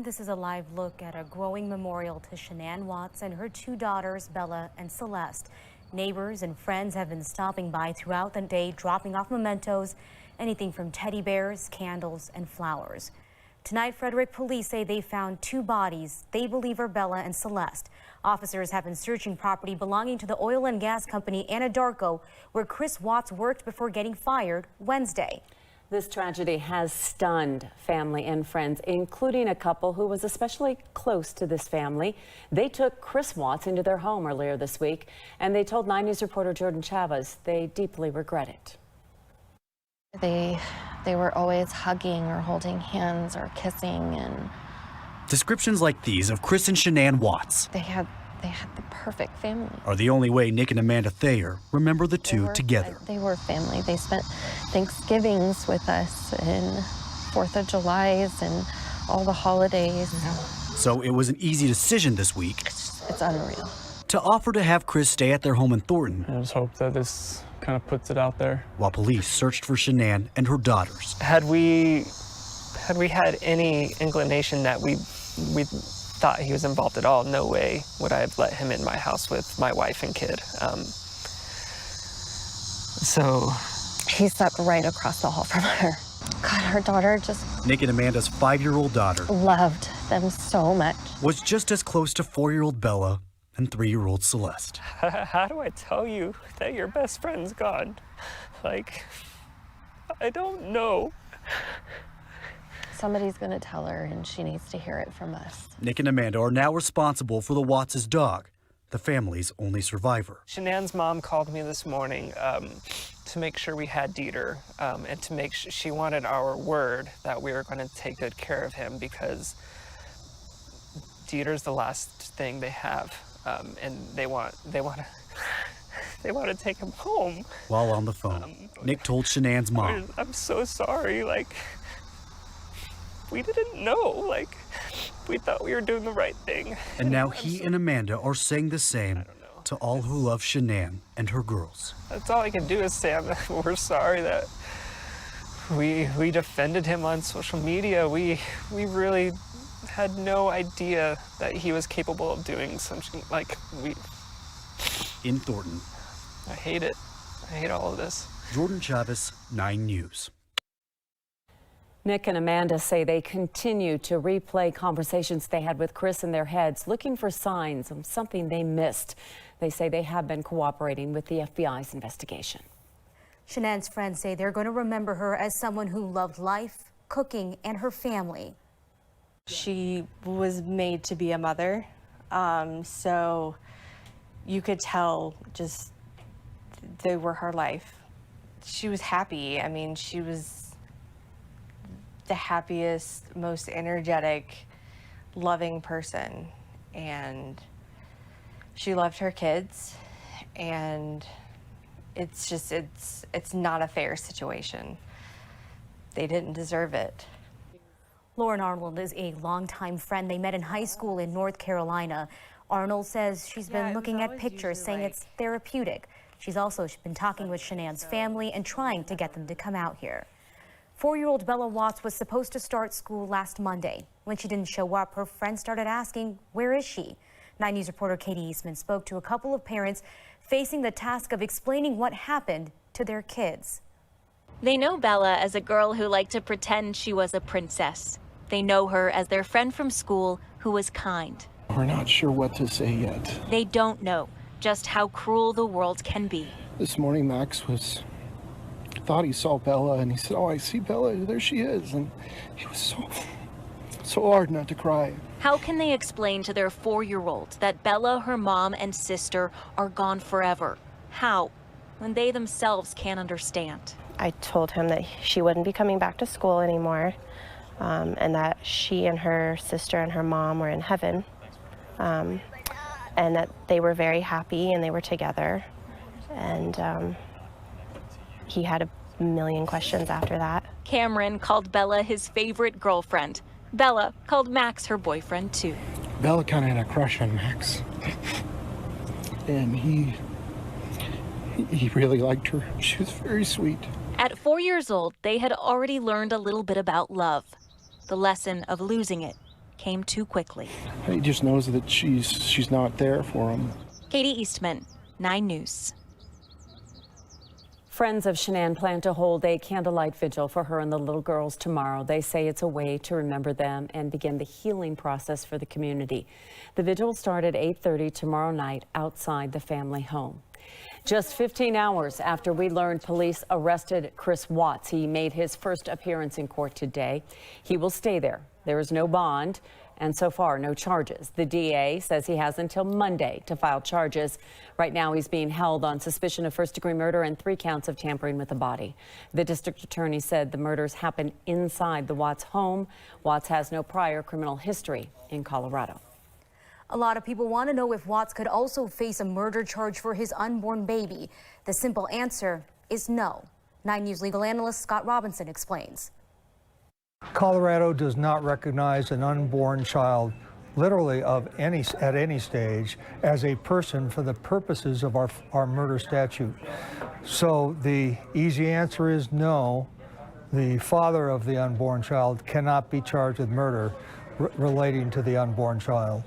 This is a live look at a growing memorial to Shanann Watts and her two daughters, Bella and Celeste. Neighbors and friends have been stopping by throughout the day, dropping off mementos, anything from teddy bears, candles, and flowers. Tonight, Frederick police say they found two bodies they believe are Bella and Celeste. Officers have been searching property belonging to the oil and gas company Anadarko, where Chris Watts worked before getting fired Wednesday. This tragedy has stunned family and friends, including a couple who was especially close to this family. They took Chris Watts into their home earlier this week, and they told 9 News reporter Jordan Chavez they deeply regret it. They were always hugging or holding hands or kissing, and descriptions like these of Chris and Shanann Watts they had the perfect family. Are the only way Nick and Amanda Thayer remember the two together. They were family. They spent Thanksgivings with us and 4th of Julys and all the holidays. So it was an easy decision this week. It's unreal. To offer to have Chris stay at their home in Thornton. I just hope that this kind of puts it out there. While police searched for Shanann and her daughters. Had we had any inclination that we thought he was involved at all, no way would I have let him in my house with my wife and kid. So he slept right across the hall from her. God, her daughter just... Nick and Amanda's 5-year-old daughter loved them so much. Was just as close to 4-year-old Bella and 3-year-old Celeste. How do I tell you that your best friend's gone? Like, I don't know. Somebody's gonna tell her, and she needs to hear it from us. Nick and Amanda are now responsible for the Watts' dog, the family's only survivor. Shanann's mom called me this morning to make sure we had Dieter, and to make sure she wanted our word that we were going to take good care of him, because Dieter's the last thing they have, and they want to take him home. While on the phone, Nick told Shanann's mom, I'm so sorry, like, we didn't know, like, we thought we were doing the right thing. And now he and Amanda are saying the same to all who love Shanann and her girls. That's all I can do is say we're sorry that we defended him on social media. We really had no idea that he was capable of doing something like In Thornton. I hate it. I hate all of this. Jordan Chavez, 9 News. Nick and Amanda say they continue to replay conversations they had with Chris in their heads, looking for signs of something they missed. They say they have been cooperating with the FBI's investigation. Shanann's friends say they're going to remember her as someone who loved life, cooking, and her family. She was made to be a mother, so you could tell just they were her life. She was happy. I mean, she was the happiest, most energetic, loving person, and she loved her kids, and it's just, it's not a fair situation. They didn't deserve it. Lauren Arnold is a longtime friend. They met in high school in North Carolina. Arnold says she's been looking at pictures, saying it's therapeutic. She's also been talking with Shanann's family and trying to get them to come out here. 4-year-old Bella Watts was supposed to start school last Monday. When she didn't show up, her friends started asking, where is she? 9 News reporter Katie Eastman spoke to a couple of parents facing the task of explaining what happened to their kids. They know Bella as a girl who liked to pretend she was a princess. They know her as their friend from school who was kind. We're not sure what to say yet. They don't know just how cruel the world can be. This morning, Max thought he saw Bella, and he said, oh, I see Bella, there she is. And he was so hard not to cry. How can they explain to their 4-year-old that Bella, her mom, and sister are gone forever? How, when they themselves can't understand? I told him that she wouldn't be coming back to school anymore, and that she and her sister and her mom were in heaven, and that they were very happy and they were together. And he had a million questions after that. Cameron called Bella his favorite girlfriend. Bella called Max her boyfriend too. Bella kind of had a crush on Max, and he really liked her. She was very sweet. At 4 years old, they had already learned a little bit about love, the lesson of losing it came too quickly. He just knows that she's not there for him. Katie Eastman, 9 News. Friends of Shanann plan to hold a candlelight vigil for her and the little girls tomorrow. They say it's a way to remember them and begin the healing process for the community. The vigil will start at 8:30 tomorrow night outside the family home. Just 15 hours after we learned police arrested Chris Watts, he made his first appearance in court today. He will stay there. There is no bond, and so far, no charges. The DA says he has until Monday to file charges. Right now, he's being held on suspicion of first-degree murder and 3 counts of tampering with a body. The district attorney said the murders happened inside the Watts home. Watts has no prior criminal history in Colorado. A lot of people want to know if Watts could also face a murder charge for his unborn baby. The simple answer is no. 9 News legal analyst Scott Robinson explains. Colorado does not recognize an unborn child, literally at any stage, as a person for the purposes of our murder statute. So the easy answer is no. The father of the unborn child cannot be charged with murder relating to the unborn child.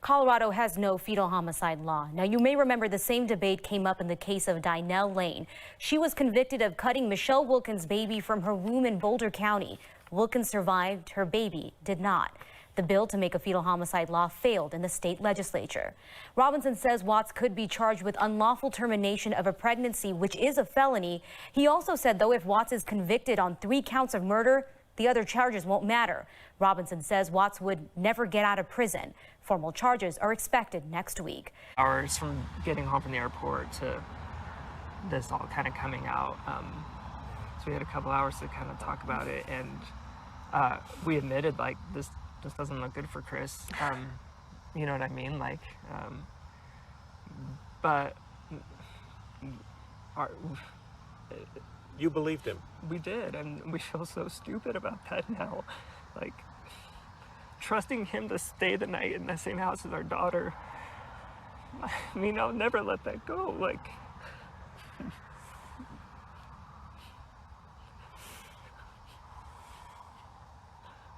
Colorado has no fetal homicide law. Now, you may remember the same debate came up in the case of Dynell Lane. She was convicted of cutting Michelle Wilkins' baby from her womb in Boulder County. Wilkins survived, her baby did not. The bill to make a fetal homicide law failed in the state legislature. Robinson says Watts could be charged with unlawful termination of a pregnancy, which is a felony. He also said, though, if Watts is convicted on 3 counts of murder, the other charges won't matter. Robinson says Watts would never get out of prison. Formal charges are expected next week. Hours from getting home from the airport to this all kind of coming out. So we had a couple hours to kind of talk about it, and we admitted, like, this doesn't look good for Chris. You know what I mean? Like, but you believed him. We did, and we feel so stupid about that now. Like, trusting him to stay the night in the same house as our daughter. I mean, I'll never let that go. Like,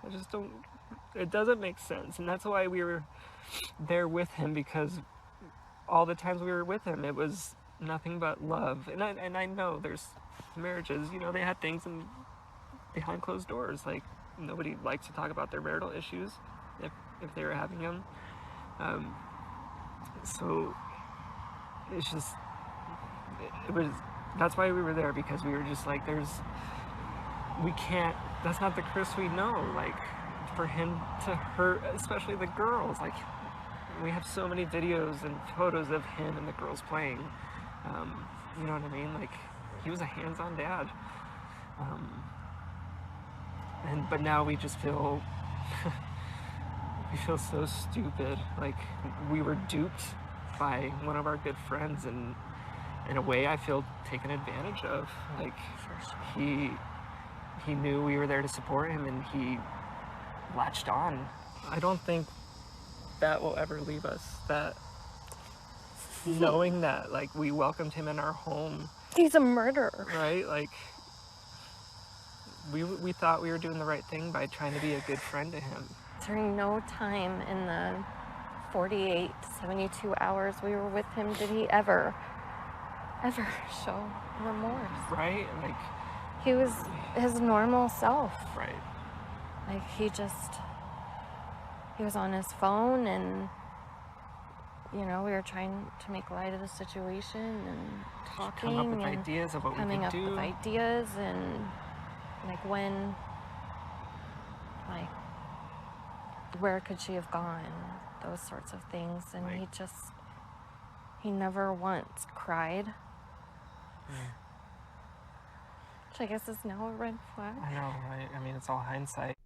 I just don't, it doesn't make sense. And that's why we were there with him, because all the times we were with him, it was nothing but love. And I know there's marriages, you know, they had things behind closed doors. Like, nobody likes to talk about their marital issues if they were having them. So it's just, that's why we were there, because we were just like, we can't, that's not the Chris we know. Like, for him to hurt, especially the girls, like, we have so many videos and photos of him and the girls playing. You know what I mean? Like, he was a hands-on dad. But now we just feel, we feel so stupid. Like, we were duped by one of our good friends, and in a way I feel taken advantage of. Like, he knew we were there to support him, and he latched on. I don't think that will ever leave us, that knowing that, like, we welcomed him in our home. He's a murderer. Right? Like, we thought we were doing the right thing by trying to be a good friend to him. During no time in the 48 to 72 hours we were with him did he ever show remorse. Right? Like, He was his normal self. right. Like, he was on his phone, and, you know, we were trying to make light of the situation and talking Come up with and ideas of what we coming could up do. with ideas, and like, where could she have gone, those sorts of things. And Right. he never once cried, which I guess is now a red flag. I know, right? I mean, it's all hindsight.